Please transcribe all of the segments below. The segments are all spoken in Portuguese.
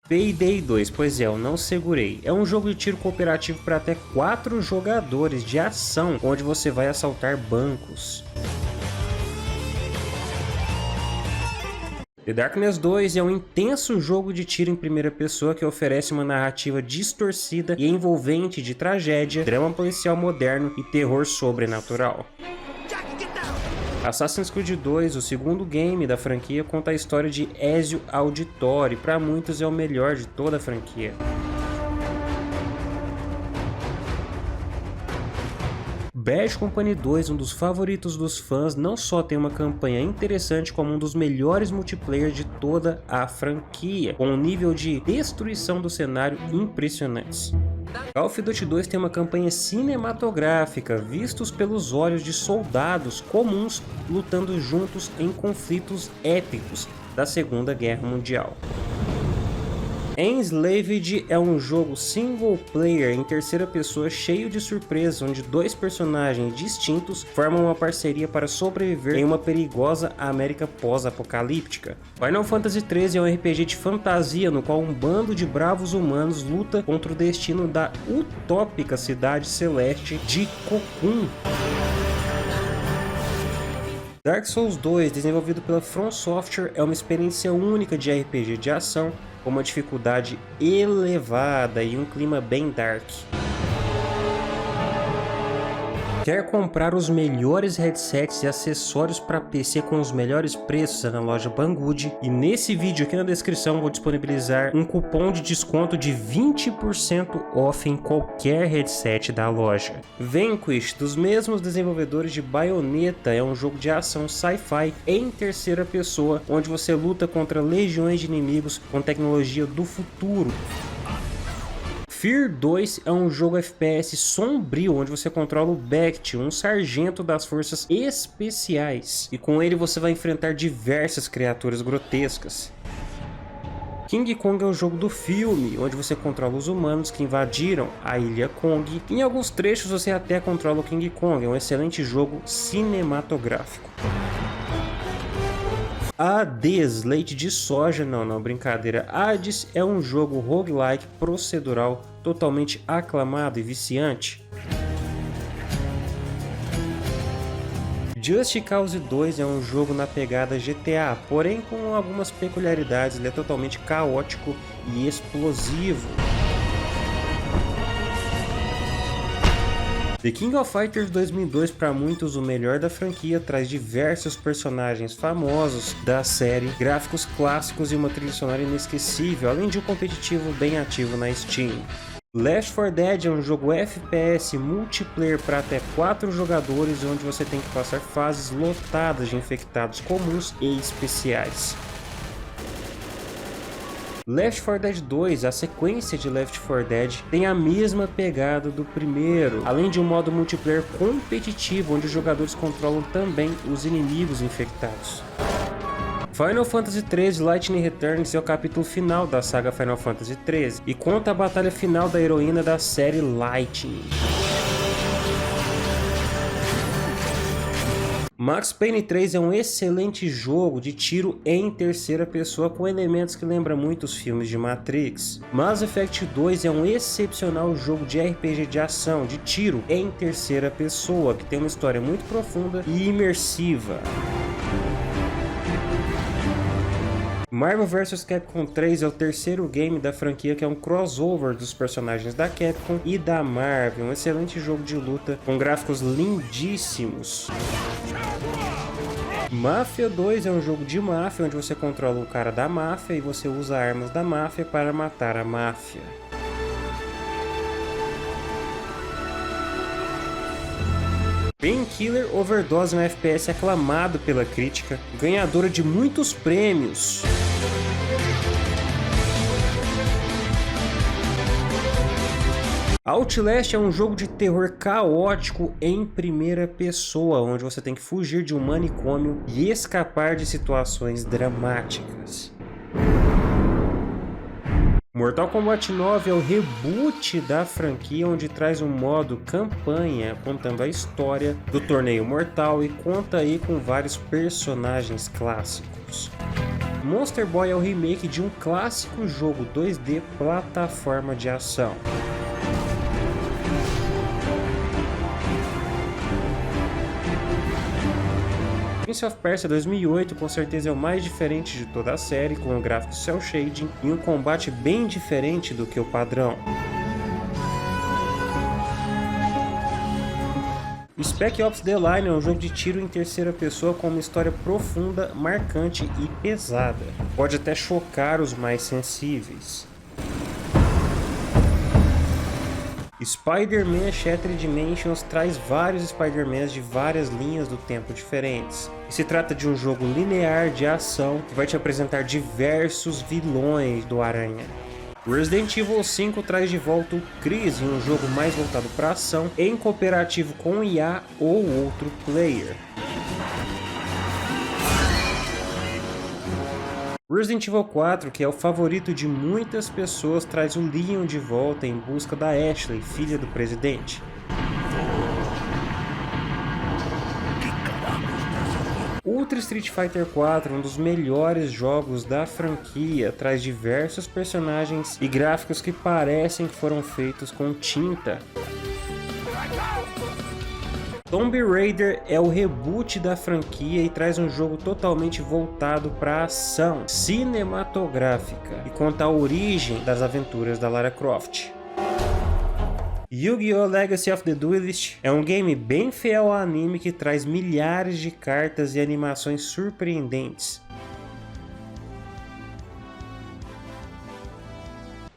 Payday 2, pois é, eu não segurei. É um jogo de tiro cooperativo para até 4 jogadores de ação, onde você vai assaltar bancos. The Darkness 2 é um intenso jogo de tiro em primeira pessoa que oferece uma narrativa distorcida e envolvente de tragédia, drama policial moderno e terror sobrenatural. Assassin's Creed 2, o segundo game da franquia, conta a história de Ezio Auditore, para muitos é o melhor de toda a franquia. Bad Company 2, um dos favoritos dos fãs, não só tem uma campanha interessante, como um dos melhores multiplayer de toda a franquia, com um nível de destruição do cenário impressionantes. Call of Duty 2 tem uma campanha cinematográfica, vistos pelos olhos de soldados comuns lutando juntos em conflitos épicos da Segunda Guerra Mundial. Enslaved é um jogo single player em terceira pessoa cheio de surpresas, onde dois personagens distintos formam uma parceria para sobreviver em uma perigosa América pós-apocalíptica. Final Fantasy XIII é um RPG de fantasia no qual um bando de bravos humanos luta contra o destino da utópica cidade celeste de Cocoon. Dark Souls 2, desenvolvido pela From Software, é uma experiência única de RPG de ação, com uma dificuldade elevada e um clima bem dark. Quer comprar os melhores headsets e acessórios para PC com os melhores preços na loja Banggood? E nesse vídeo aqui na descrição vou disponibilizar um cupom de desconto de 20% off em qualquer headset da loja. Vanquish, dos mesmos desenvolvedores de Bayonetta, é um jogo de ação sci-fi em terceira pessoa, onde você luta contra legiões de inimigos com tecnologia do futuro. Fear 2 é um jogo FPS sombrio, onde você controla o Becht, um sargento das forças especiais, e com ele você vai enfrentar diversas criaturas grotescas. King Kong é um jogo do filme, onde você controla os humanos que invadiram a ilha Kong. Em alguns trechos você até controla o King Kong, é um excelente jogo cinematográfico. Hades, leite de soja, não, brincadeira. Hades é um jogo roguelike procedural totalmente aclamado e viciante. Just Cause 2 é um jogo na pegada GTA, porém com algumas peculiaridades, ele é totalmente caótico e explosivo. The King of Fighters 2002, para muitos o melhor da franquia, traz diversos personagens famosos da série, gráficos clássicos e uma trilha sonora inesquecível, além de um competitivo bem ativo na Steam. Left 4 Dead é um jogo FPS multiplayer para até 4 jogadores, onde você tem que passar fases lotadas de infectados comuns e especiais. Left 4 Dead 2, a sequência de Left 4 Dead, tem a mesma pegada do primeiro, além de um modo multiplayer competitivo, onde os jogadores controlam também os inimigos infectados. Final Fantasy XIII Lightning Returns é o capítulo final da saga Final Fantasy XIII e conta a batalha final da heroína da série Lightning. Max Payne 3 é um excelente jogo de tiro em terceira pessoa com elementos que lembram muito os filmes de Matrix. Mass Effect 2 é um excepcional jogo de RPG de ação, de tiro em terceira pessoa, que tem uma história muito profunda e imersiva. Marvel vs Capcom 3 é o terceiro game da franquia, que é um crossover dos personagens da Capcom e da Marvel, um excelente jogo de luta com gráficos lindíssimos. Mafia 2 é um jogo de máfia, onde você controla um cara da máfia e você usa armas da máfia para matar a máfia. Painkiller Overdose é um FPS aclamado pela crítica, ganhadora de muitos prêmios. Outlast é um jogo de terror caótico em primeira pessoa, onde você tem que fugir de um manicômio e escapar de situações dramáticas. Mortal Kombat 9 é o reboot da franquia, onde traz um modo campanha contando a história do torneio mortal e conta aí com vários personagens clássicos. Monster Boy é o remake de um clássico jogo 2D plataforma de ação. Prince of Persia 2008 com certeza é o mais diferente de toda a série, com um gráfico cel shading e um combate bem diferente do que o padrão. Spec Ops: The Line é um jogo de tiro em terceira pessoa com uma história profunda, marcante e pesada. Pode até chocar os mais sensíveis. Spider-Man Shattered Dimensions traz vários Spider-Mans de várias linhas do tempo diferentes. E se trata de um jogo linear de ação que vai te apresentar diversos vilões do Aranha. Resident Evil 5 traz de volta o Chris em um jogo mais voltado para ação, em cooperativo com IA ou outro player. Resident Evil 4, que é o favorito de muitas pessoas, traz o Leon de volta em busca da Ashley, filha do presidente. Ultra Street Fighter 4, um dos melhores jogos da franquia, traz diversos personagens e gráficos que parecem que foram feitos com tinta. Tomb Raider é o reboot da franquia e traz um jogo totalmente voltado para ação cinematográfica e conta a origem das aventuras da Lara Croft. Yu-Gi-Oh! Legacy of the Duelist é um game bem fiel ao anime que traz milhares de cartas e animações surpreendentes.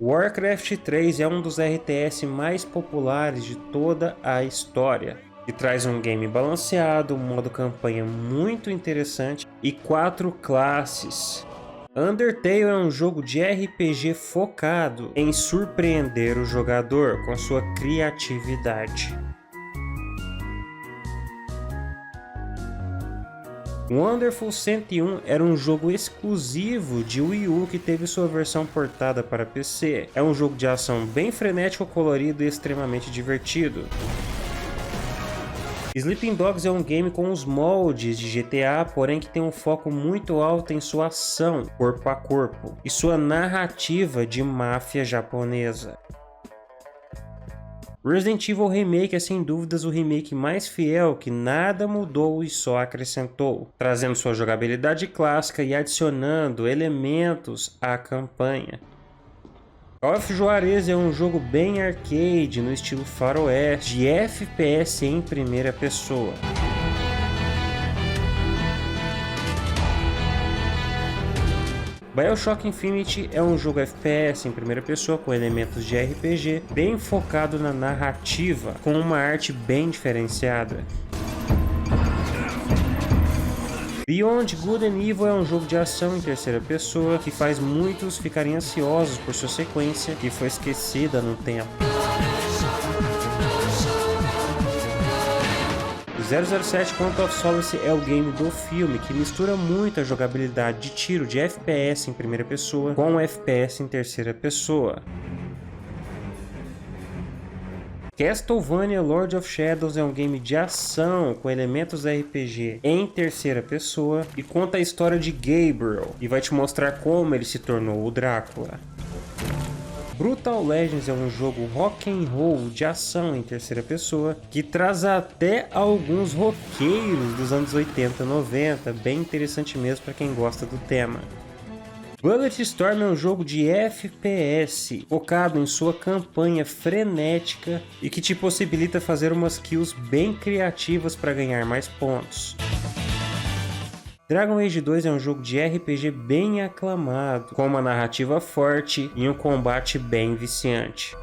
Warcraft 3 é um dos RTS mais populares de toda a história, que traz um game balanceado, um modo campanha muito interessante e 4 classes. Undertale é um jogo de RPG focado em surpreender o jogador com sua criatividade. Wonderful 101 era um jogo exclusivo de Wii U que teve sua versão portada para PC. É um jogo de ação bem frenético, colorido e extremamente divertido. Sleeping Dogs é um game com os moldes de GTA, porém que tem um foco muito alto em sua ação, corpo a corpo, e sua narrativa de máfia japonesa. Resident Evil Remake é sem dúvidas o remake mais fiel, que nada mudou e só acrescentou, trazendo sua jogabilidade clássica e adicionando elementos à campanha. Call of Juarez é um jogo bem arcade no estilo faroeste, de FPS em primeira pessoa. BioShock Infinite é um jogo FPS em primeira pessoa com elementos de RPG, bem focado na narrativa, com uma arte bem diferenciada. Beyond Good and Evil é um jogo de ação em terceira pessoa que faz muitos ficarem ansiosos por sua sequência, que foi esquecida no tempo. 007 Quantum of Solace é o game do filme que mistura muito a jogabilidade de tiro de FPS em primeira pessoa com FPS em terceira pessoa. Castlevania Lord of Shadows é um game de ação com elementos RPG em terceira pessoa e conta a história de Gabriel e vai te mostrar como ele se tornou o Drácula. Brutal Legends é um jogo rock and roll de ação em terceira pessoa que traz até alguns roqueiros dos anos 80 e 90, bem interessante mesmo para quem gosta do tema. Bulletstorm é um jogo de FPS focado em sua campanha frenética e que te possibilita fazer umas kills bem criativas para ganhar mais pontos. Dragon Age 2 é um jogo de RPG bem aclamado, com uma narrativa forte e um combate bem viciante.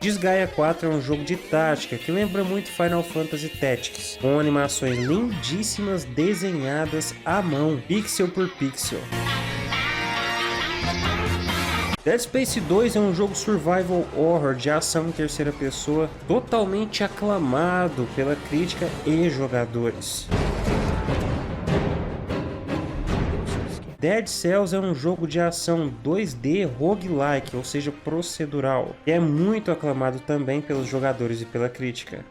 Disgaea 4 é um jogo de tática que lembra muito Final Fantasy Tactics, com animações lindíssimas desenhadas à mão, pixel por pixel. Dead Space 2 é um jogo survival horror de ação em terceira pessoa, totalmente aclamado pela crítica e jogadores. Dead Cells é um jogo de ação 2D roguelike, ou seja, procedural, e é muito aclamado também pelos jogadores e pela crítica.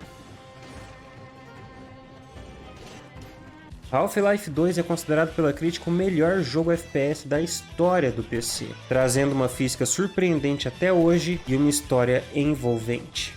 Half-Life 2 é considerado pela crítica o melhor jogo FPS da história do PC, trazendo uma física surpreendente até hoje e uma história envolvente.